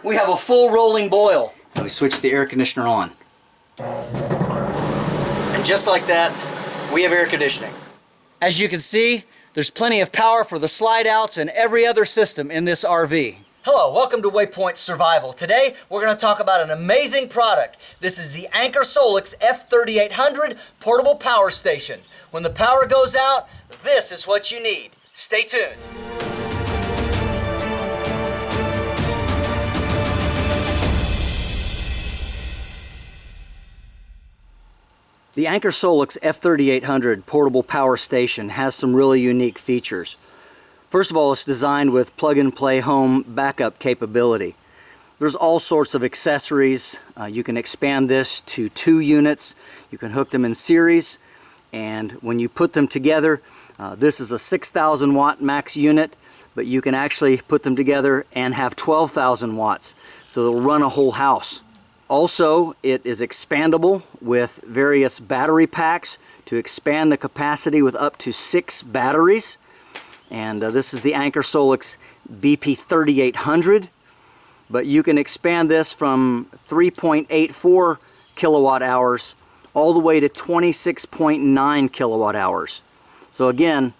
we have a full rolling boil. And we switch the air conditioner on. And just like that, we have air conditioning. As you can see, there's plenty of power for the slide outs and every other system in this RV. Hello, welcome to Waypoint Survival. Today, we're going to talk about an amazing product. This is the Anker SOLIX F3800 portable power station. When the power goes out, this is what you need. Stay tuned. The Anker SOLIX F3800 portable power station has some really unique features. First of all, it's designed with plug-and-play home backup capability. There's all sorts of accessories. You can expand this to 2 units. You can hook them in series, and when you put them together, this is a 6,000 watt max unit, but you can actually put them together and have 12,000 watts, so it'll run a whole house. Also, it is expandable with various battery packs to expand the capacity with up to 6 batteries. And this is the Anker SOLIX BP3800, but you can expand this from 3.84 kilowatt hours all the way to 26.9 kilowatt hours. So again,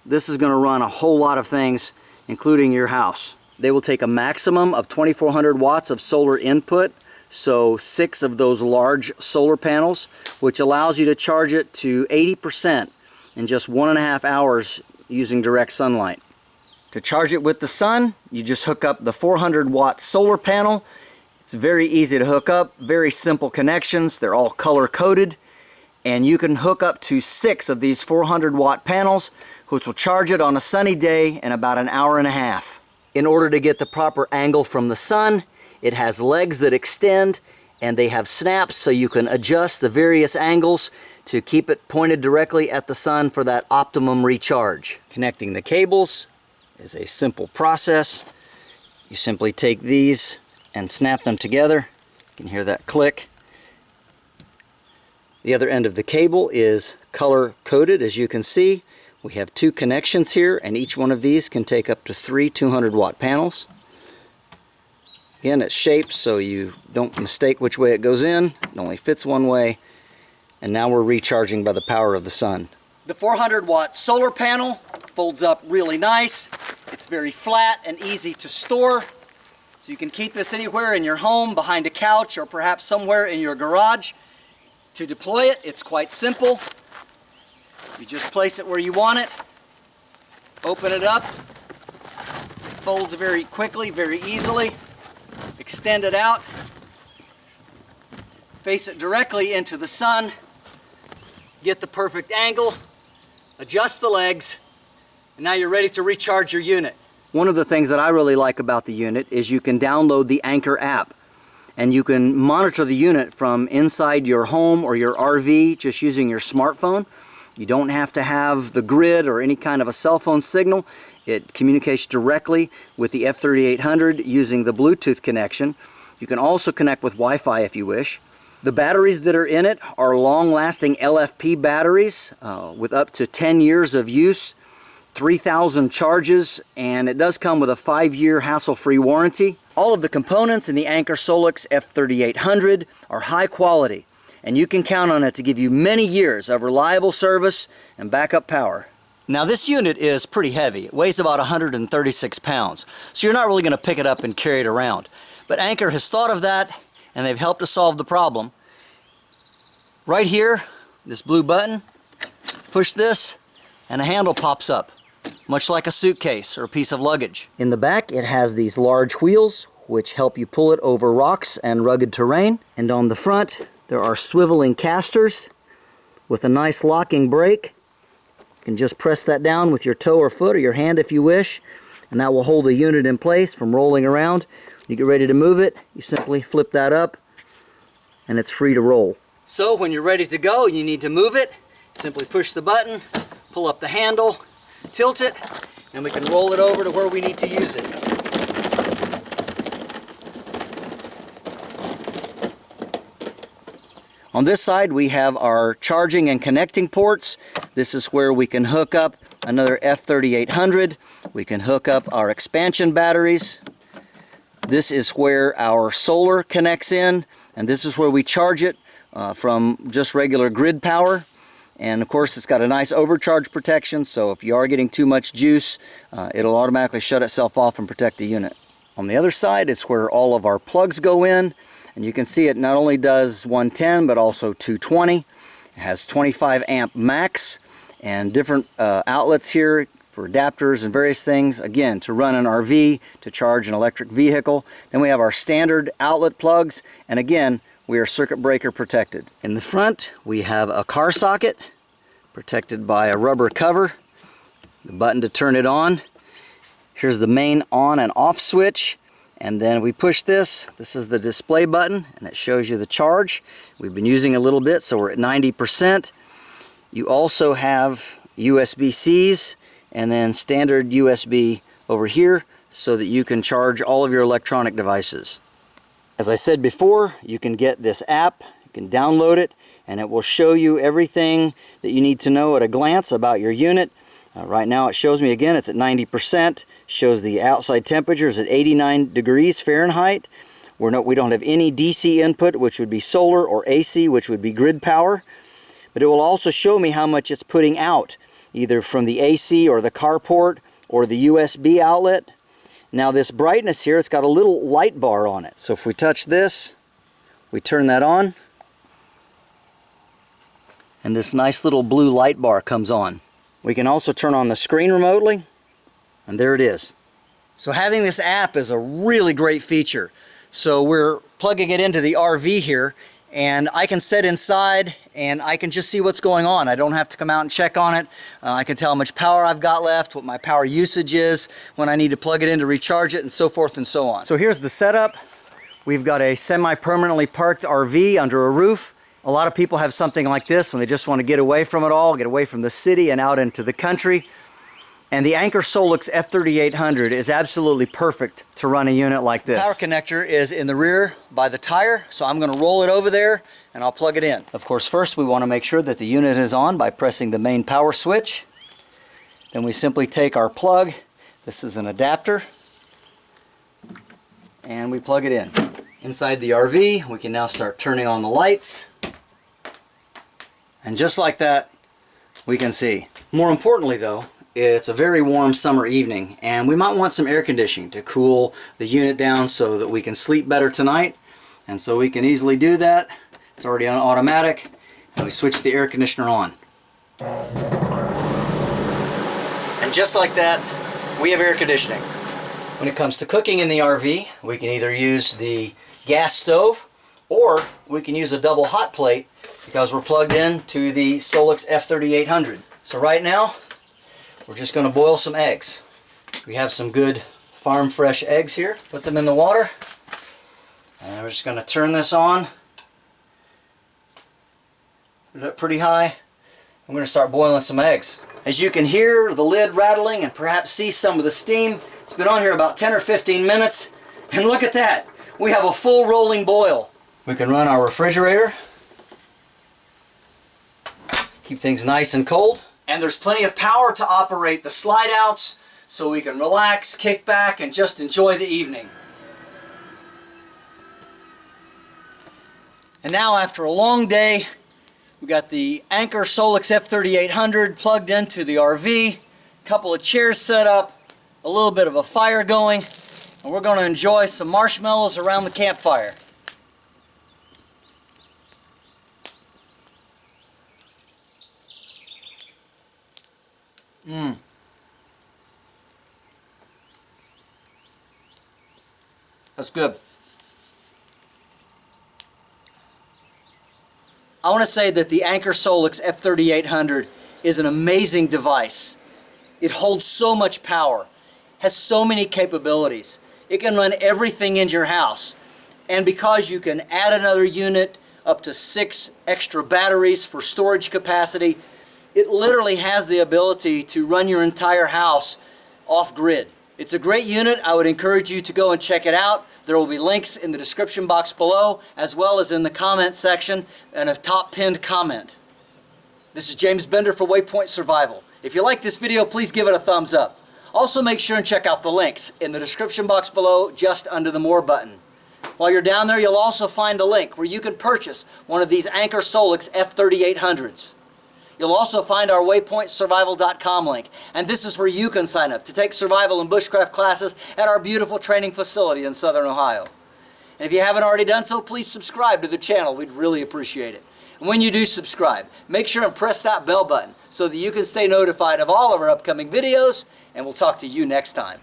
this is going to run a whole lot of things, including your house. They will take a maximum of 2,400 watts of solar input, so 6 of those large solar panels, which allows you to charge it to 80% in just 1.5 hours using direct sunlight. To charge it with the sun, you just hook up the 400 watt solar panel. It's very easy to hook up, very simple connections. They're all color coded, and you can hook up to 6 of these 400 watt panels, which will charge it on a sunny day in about 1.5 hours. In order to get the proper angle from the sun, it has legs that extend, and they have snaps so you can adjust the various angles to keep it pointed directly at the sun for that optimum recharge. Connecting the cables is a simple process. You simply take these and snap them together. You can hear that click. The other end of the cable is color coded, as you can see. We have 2 connections here, and each one of these can take up to 3 200 watt panels. Again, it's shaped so you don't mistake which way it goes in. It only fits one way. And now we're recharging by the power of the sun. The 400 watt solar panel folds up really nice. It's very flat and easy to store. So you can keep this anywhere in your home, behind a couch, or perhaps somewhere in your garage. To deploy it, it's quite simple. You just place it where you want it, open it up, it folds very quickly, very easily. Extend it out, face it directly into the sun, get the perfect angle, adjust the legs, and now you're ready to recharge your unit. One of the things that I really like about the unit is you can download the Anker app, and you can monitor the unit from inside your home or your RV just using your smartphone. You don't have to have the grid or any kind of a cell phone signal. It communicates directly with the F3800 using the Bluetooth connection. You can also connect with Wi-Fi if you wish. The batteries that are in it are long-lasting LFP batteries with up to 10 years of use, 3,000 charges, and it does come with a 5-year hassle-free warranty. All of the components in the Anker SOLIX F3800 are high quality, and you can count on it to give you many years of reliable service and backup power. Now this unit is pretty heavy. It weighs about 136 pounds, so you're not really going to pick it up and carry it around. But Anker has thought of that, and they've helped to solve the problem. Right here, this blue button, push this, and a handle pops up, much like a suitcase or a piece of luggage. In the back, it has these large wheels, which help you pull it over rocks and rugged terrain. And on the front, there are swiveling casters with a nice locking brake. You can just press that down with your toe or foot or your hand if you wish, and that will hold the unit in place from rolling around. When you get ready to move it, you simply flip that up, and it's free to roll. So when you're ready to go and you need to move it, simply push the button, pull up the handle, tilt it, and we can roll it over to where we need to use it. On this side we have our charging and connecting ports. This is where we can hook up another F3800. We can hook up our expansion batteries. This is where our solar connects in, and this is where we charge it from just regular grid power. And of course it's got a nice overcharge protection, so if you are getting too much juice, it'll automatically shut itself off and protect the unit. On the other side is where all of our plugs go in, and you can see it not only does 110 but also 220. It has 25 amp max and different outlets here for adapters and various things, again, to run an RV, to charge an electric vehicle. Then we have our standard outlet plugs, and again, we are circuit breaker protected. In the front, we have a car socket protected by a rubber cover, the button to turn it on. Here's the main on and off switch, and then we push this. This is the display button, and it shows you the charge. We've been using a little bit, so we're at 90%. You also have USB-Cs and then standard USB over here so that you can charge all of your electronic devices. As I said before, you can get this app, you can download it, and it will show you everything that you need to know at a glance about your unit. Right now it shows me again it's at 90%, shows the outside temperatures at 89 degrees Fahrenheit. We don't have any DC input, which would be solar, or AC, which would be grid power. But it will also show me how much it's putting out, either from the AC or the carport or the USB outlet. Now this brightness here, it's got a little light bar on it. So if we touch this, we turn that on, and this nice little blue light bar comes on. We can also turn on the screen remotely, and there it is. So having this app is a really great feature. So we're plugging it into the RV here, and I can sit inside and I can just see what's going on. I don't have to come out and check on it. I can tell how much power I've got left, what my power usage is, when I need to plug it in to recharge it, and so forth and so on. So here's the setup. We've got a semi-permanently parked RV under a roof. A lot of people have something like this when they just want to get away from it all, get away from the city and out into the country. And the Anker SOLIX F3800 is absolutely perfect to run a unit like this. The power connector is in the rear by the tire, so I'm going to roll it over there and I'll plug it in. Of course, first we want to make sure that the unit is on by pressing the main power switch. Then we simply take our plug, this is an adapter, and we plug it in. Inside the RV, we can now start turning on the lights. And just like that, we can see. More importantly though, it's a very warm summer evening, and we might want some air conditioning to cool the unit down so that we can sleep better tonight. And so we can easily do that. It's already on automatic, and we switch the air conditioner on. And just like that, we have air conditioning. When it comes to cooking in the RV, we can either use the gas stove, or we can use a double hot plate because we're plugged in to the SOLIX F3800. So right now, we're just going to boil some eggs. We have some good farm fresh eggs here. Put them in the water, and we're just going to turn this on. Put it up pretty high. I'm going to start boiling some eggs. As you can hear the lid rattling and perhaps see some of the steam, it's been on here about 10 or 15 minutes, and look at that! We have a full rolling boil. We can run our refrigerator, keep things nice and cold. And there's plenty of power to operate the slide outs, so we can relax, kick back, and just enjoy the evening. And now, after a long day, we got the Anker SOLIX F3800 plugged into the RV, a couple of chairs set up, a little bit of a fire going, and we're going to enjoy some marshmallows around the campfire. That's good. I want to say that the Anker SOLIX F3800 is an amazing device. It holds so much power, has so many capabilities. It can run everything in your house. And because you can add another unit, up to 6 extra batteries for storage capacity, it literally has the ability to run your entire house off-grid. It's a great unit. I would encourage you to go and check it out. There will be links in the description box below, as well as in the comment section and a top pinned comment. This is James Bender for Waypoint Survival. If you like this video, please give it a thumbs up. Also make sure and check out the links in the description box below, just under the More button. While you're down there, you'll also find a link where you can purchase one of these Anker SOLIX F3800s. You'll also find our waypointsurvival.com link, and this is where you can sign up to take survival and bushcraft classes at our beautiful training facility in Southern Ohio. And if you haven't already done so, please subscribe to the channel. We'd really appreciate it. And when you do subscribe, make sure and press that bell button so that you can stay notified of all of our upcoming videos, and we'll talk to you next time.